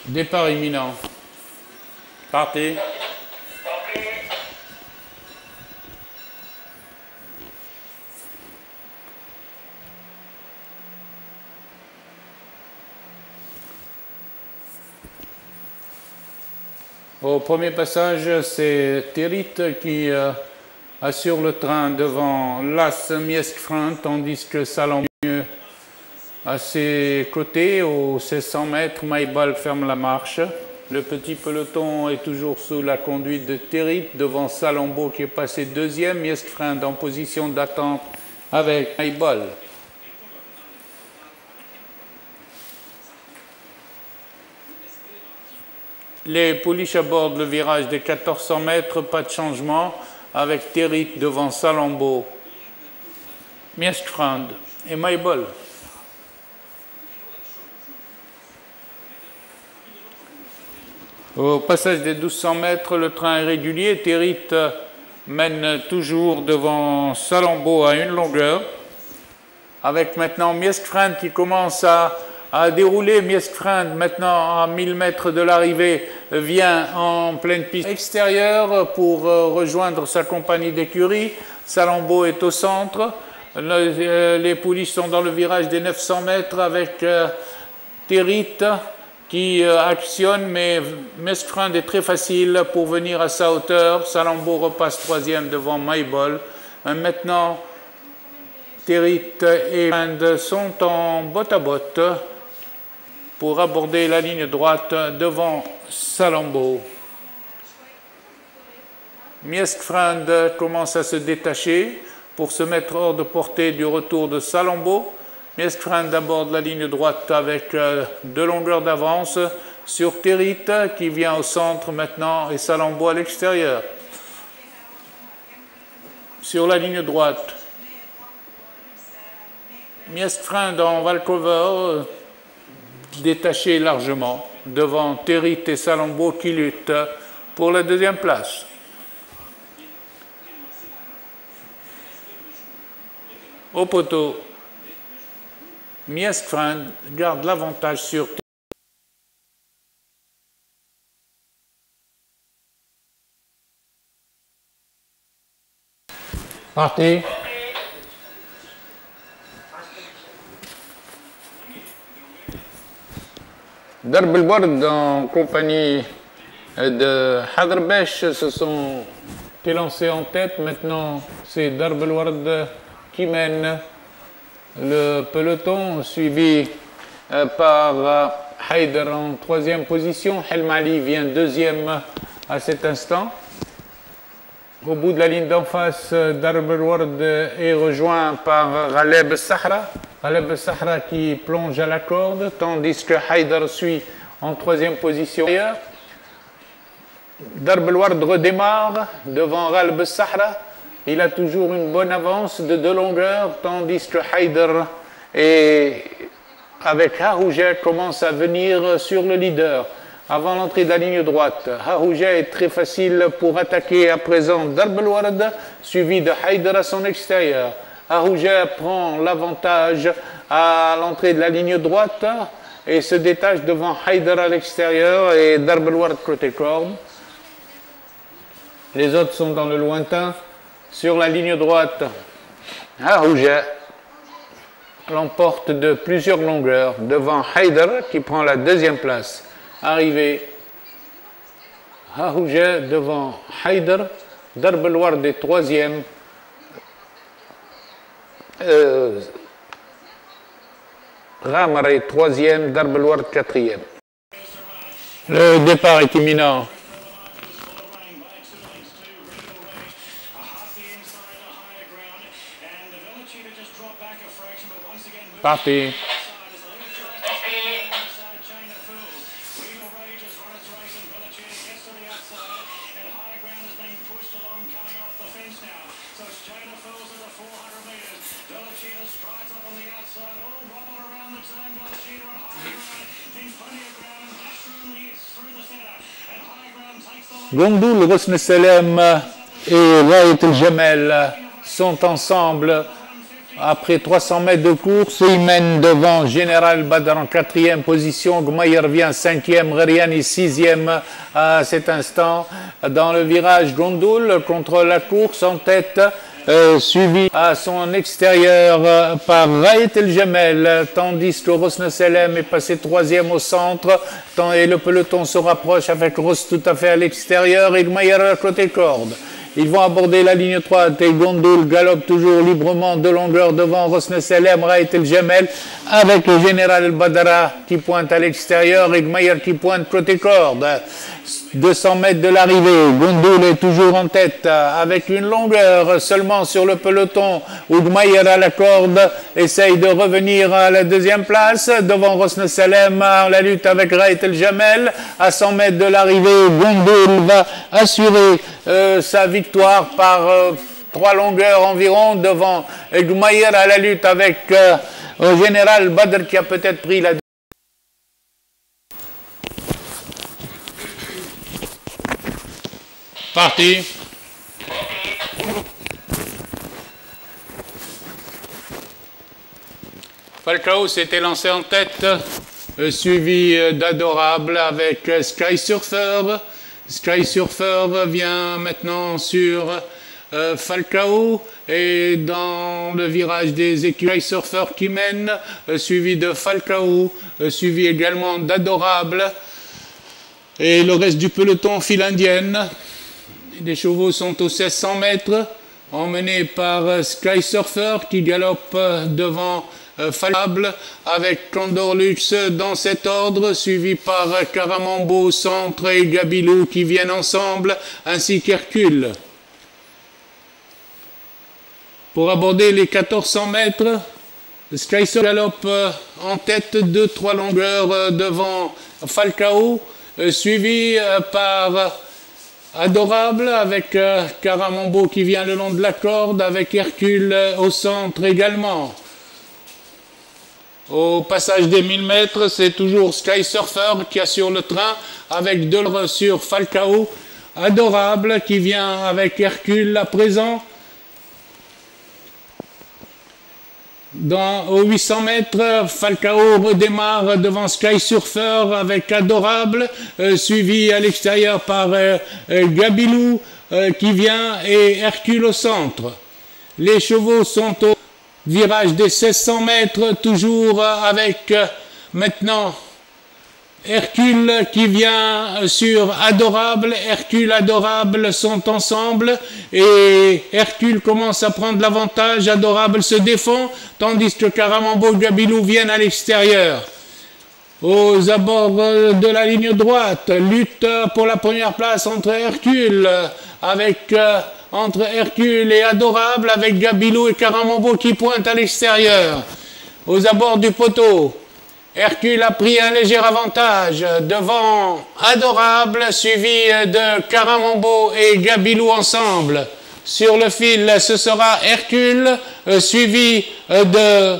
Départ imminent. Partez. Au premier passage, c'est Terit qui assure le train devant Las Mieskfrant, tandis que Salambo à ses côtés, aux 1600 mètres, Maïbal ferme la marche. Le petit peloton est toujours sous la conduite de Terit, devant Salambo qui est passé deuxième, Mieskfrant en position d'attente avec Maïbal. Les pouliches abordent le virage des 1400 mètres, pas de changement, avec Terit devant Salambo, Mieskfrant et Maïbal. Au passage des 1200 mètres, le train est régulier. Terit mène toujours devant Salambo à une longueur, avec maintenant Mieskfrant qui commence à dérouler. Mieskfrant, maintenant à 1000 mètres de l'arrivée, vient en pleine piste extérieure pour rejoindre sa compagnie d'écurie. Salambo est au centre. Les pouliches sont dans le virage des 900 mètres avec Terit qui actionne, mais Mieskfrant est très facile pour venir à sa hauteur. Salambo repasse troisième devant Maïbal. Maintenant, Terit et Mieskfrant sont en botte à botte pour aborder la ligne droite devant Salambo. Mieskfrant commence à se détacher pour se mettre hors de portée du retour de Salambo. Mieskfrant aborde la ligne droite avec 2 longueurs d'avance sur Terit qui vient au centre maintenant et Salambo à l'extérieur. Sur la ligne droite, Mieskfrant en Valcover détaché largement devant Terit et Salambo qui luttent pour la deuxième place. Au poteau, Mieskfrant garde l'avantage sur Terit. Partez. Darb el-Ward en compagnie de Hadrabesh se sont élancés en tête. Maintenant, c'est Darb el-Ward qui mène le peloton, suivi par Haider en troisième position. Helmali vient deuxième à cet instant. Au bout de la ligne d'en face, Darb el-Ward est rejoint par Ghaleb Sahra. Ghaleb Sahra qui plonge à la corde, tandis que Haider suit en troisième position. Darb el-Ward redémarre devant Ghaleb Sahra. Il a toujours une bonne avance de 2 longueurs, tandis que Haider et avec Harouja commence à venir sur le leader. Avant l'entrée de la ligne droite, Harouja est très facile pour attaquer à présent Darb el-Ward, suivi de Haider à son extérieur. Harouja prend l'avantage à l'entrée de la ligne droite et se détache devant Haider à l'extérieur et Darb el-Ward côté corde. Les autres sont dans le lointain. Sur la ligne droite, Harouja l'emporte de plusieurs longueurs devant Haider qui prend la deuxième place. Arrivé, Harouja devant Haider, Darb el-Ward est troisième, Ramar est troisième, Darb el-Ward quatrième. Le départ est imminent. Partez. Gondoul, Rosneselem et Raït el-Jamel sont ensemble après 300 mètres de course, il mène devant Général Badr en 4e position, Gmaïr vient 5e, Gheriani 6e à cet instant. Dans le virage Gondoul, contre la course en tête, suivi à son extérieur par Raït El Jamel, tandis que Rosne Selem est passé 3e au centre, et le peloton se rapproche avec Ross tout à fait à l'extérieur et Gmaïr à côté corde. Ils vont aborder la ligne droite et Gondoul galope toujours librement de longueur devant Rosne Selem, Raït El Jamel, avec le général Badra qui pointe à l'extérieur et Gmaïr qui pointe côté corde. 200 mètres de l'arrivée, Gondoul est toujours en tête avec une longueur seulement sur le peloton où Gmaïr à la corde essaye de revenir à la deuxième place devant Rosne Selem en la lutte avec Raït El Jamel. À 100 mètres de l'arrivée, Gondoul va assurer sa victoire par 3 longueurs environ devant Gmaïr à la lutte avec le général Badr qui a peut-être pris la parti. Falcao s'était lancé en tête, suivi d'Adorable avec Sky Surfer. Sky Surfer vient maintenant sur Falcao et dans le virage des écureuils Surfer qui mène, suivi de Falcao, suivi également d'Adorable et le reste du peloton file indienne. Les chevaux sont aux 1600 mètres, emmenés par Sky Surfer qui galope devant Falcao avec Condor Lux dans cet ordre, suivi par Caramambo au centre et Gabilou qui viennent ensemble, ainsi qu'Hercule. Pour aborder les 1400 mètres, Sky Surfer galope en tête de 3 longueurs devant Falcao, suivi par Adorable avec Caramambo qui vient le long de la corde, avec Hercule au centre également. Au passage des 1000 mètres, c'est toujours Sky Surfer qui assure le train avec Delre sur Falcao. Adorable qui vient avec Hercule à présent. Aux 800 mètres, Falcao redémarre devant Sky Surfer avec Adorable, suivi à l'extérieur par Gabilou qui vient et Hercule au centre. Les chevaux sont au virage des 1600 mètres, toujours avec maintenant Hercule qui vient sur Adorable. Hercule et Adorable sont ensemble et Hercule commence à prendre l'avantage. Adorable se défend tandis que Caramambo et Gabilou viennent à l'extérieur. Aux abords de la ligne droite, lutte pour la première place entre Hercule entre Hercule et Adorable avec Gabilou et Caramambo qui pointent à l'extérieur. Aux abords du poteau, Hercule a pris un léger avantage devant Adorable, suivi de Caramambo et Gabilou ensemble. Sur le fil, ce sera Hercule, suivi de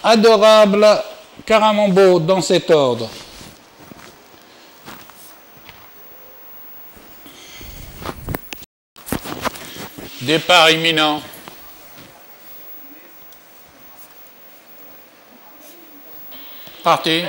Adorable, Caramambo dans cet ordre. Départ imminent. Parti.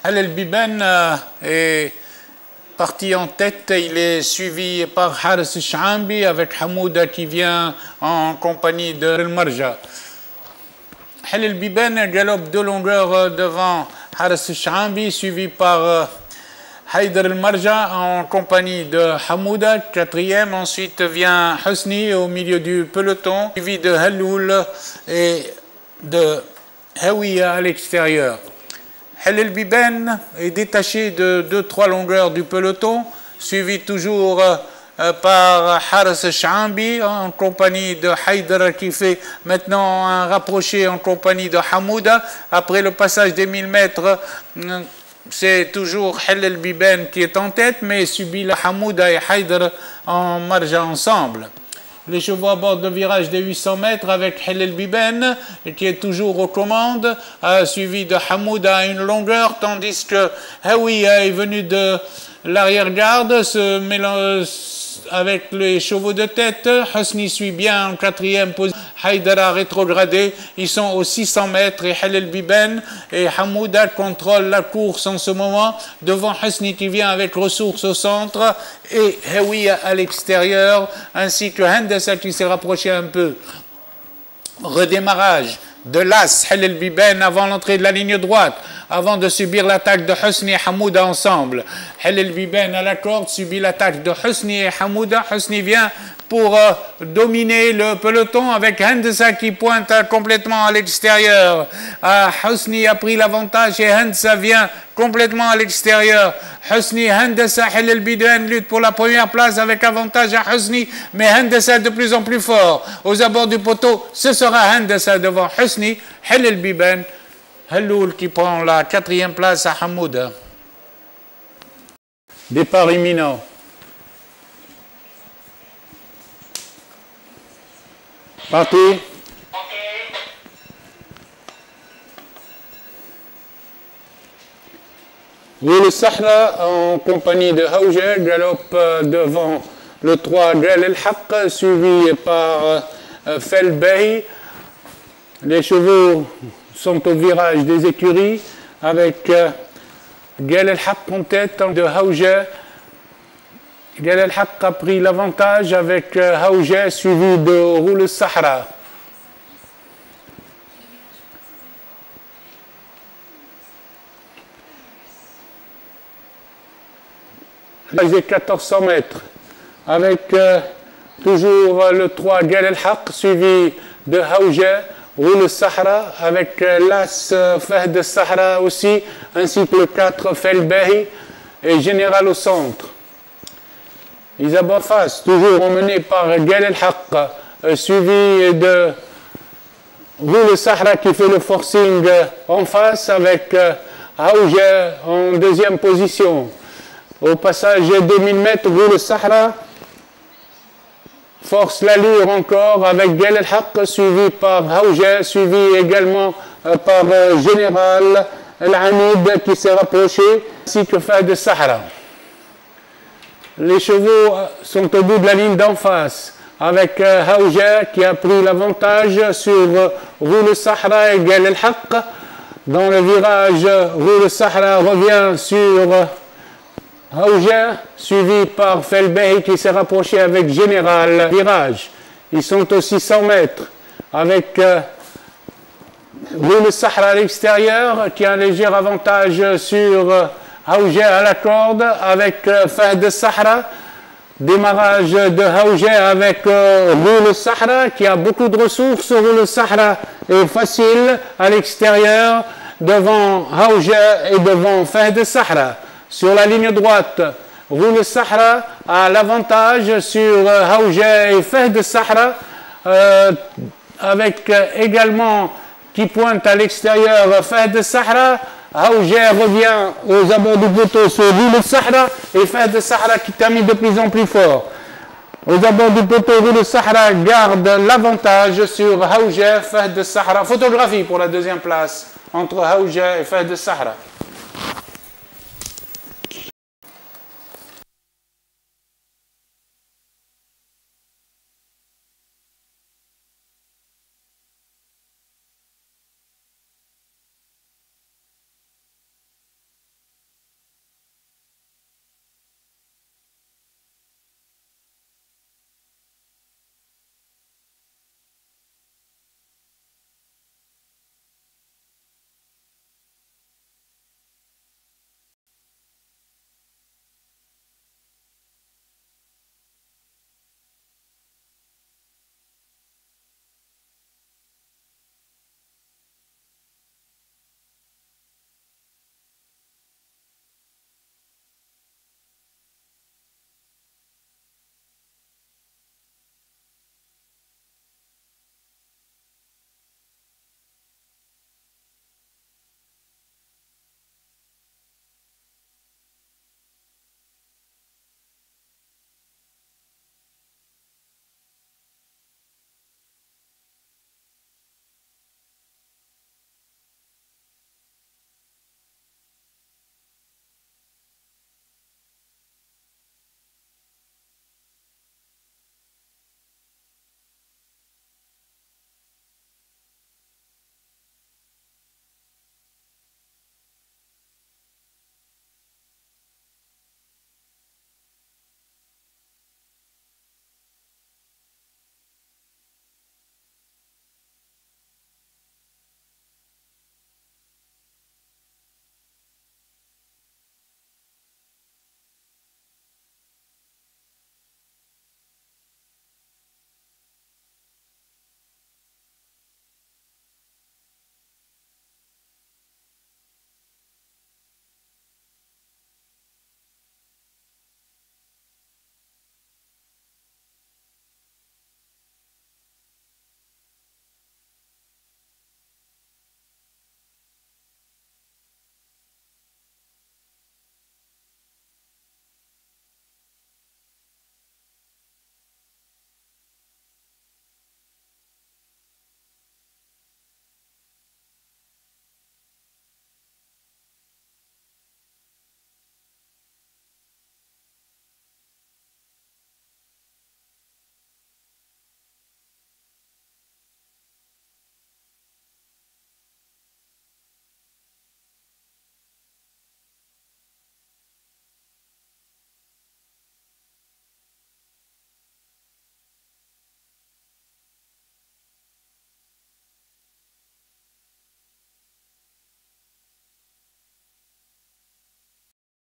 Halel Biben est parti en tête. Il est suivi par Haris Shambi avec Hamouda qui vient en compagnie de El Marja. Halel Biben galope de longueur devant Haris Shambi, suivi par Haïdar El Marja en compagnie de Hamouda, 4e. Ensuite vient Husni au milieu du peloton, suivi de Haloul et de Hawiya à l'extérieur. Halel Biben est détaché de 2-3 longueurs du peloton, suivi toujours par Haris Shambi en compagnie de Haïdar qui fait maintenant un rapproché en compagnie de Hamouda. Après le passage des 1000 mètres, c'est toujours Halel Biben qui est en tête, mais subit la Hamouda et Haïdar en marge ensemble. Les chevaux abordent le virage des 800 mètres avec Helel Biben, qui est toujours aux commandes, suivi de Hamouda à une longueur, tandis que Hawiya est venu de l'arrière-garde, se mélange avec les chevaux de tête. Hosni suit bien en quatrième position. Haïdara rétrogradé. Ils sont aux 600 mètres et Helel Biben et Hamouda contrôlent la course en ce moment devant Hosni qui vient avec ressources au centre et Hawiya à l'extérieur ainsi que Hendessa qui s'est rapproché un peu. Redémarrage de l'As Helel Biben avant l'entrée de la ligne droite, avant de subir l'attaque de Hosni et Hamouda ensemble. Helel Biben à la corde subit l'attaque de Hosni et Hamouda. Hosni vient pour dominer le peloton avec Hendessa qui pointe complètement à l'extérieur. Hosni a pris l'avantage et Hendessa vient complètement à l'extérieur. Hosni, Hendessa, Helel Biben lutte pour la première place avec avantage à Hosni, mais Hendessa de plus en plus fort. Aux abords du poteau, ce sera Hendessa devant Hosni, Helel Biben, Helloul qui prend la 4e place à Hamouda. Départ imminent. Parti. Le Sahra en compagnie de Haouja galope devant le 3 Gal El Haq suivi par Felbehi. Les chevaux sont au virage des écuries avec Gal El Haq en tête de Haouja. Gal El Haq a pris l'avantage avec Haouja suivi de Roule Sahra. Des 1400 mètres avec toujours le 3 Gal El Haq suivi de Haouja, Roule Sahra avec l'As Fahd Sahra aussi ainsi que le 4 Felbehi et Général au centre. Ils abordent face, toujours emmenés par Gal El Haq, suivi de Roule Sahra qui fait le forcing en face avec Haouja en deuxième position. Au passage des 2000 mètres, Roule Sahra force l'allure encore avec Gal El Haq suivi par Haouja, suivi également par Général El Hamid qui s'est rapproché, ainsi que Fahd Sahra. Les chevaux sont au bout de la ligne d'en face avec Haouja qui a pris l'avantage sur Roule Sahra et Gal El Haq. Dans le virage, Roule Sahra revient sur Haouja, suivi par Felbehi qui s'est rapproché avec Général. Virage, ils sont aux 600 mètres avec Roule Sahra à l'extérieur qui a un léger avantage sur Haouja à la corde avec Fahd Sahra. Démarrage de Haouja avec Roule Sahra qui a beaucoup de ressources. Roule Sahra est facile à l'extérieur devant Haouja et devant Fahd Sahra. Sur la ligne droite, Roule Sahra a l'avantage sur Haouja et Fahd Sahra avec également qui pointe à l'extérieur Fahd Sahra. Haouja revient aux abords du poteau sur Roule Sahra et Fahd Sahra qui termine de plus en plus fort. Aux abords du poteau, Roule Sahra garde l'avantage sur Haouja, Fahd Sahra. Photographie pour la deuxième place entre Haouja et Fahd Sahra.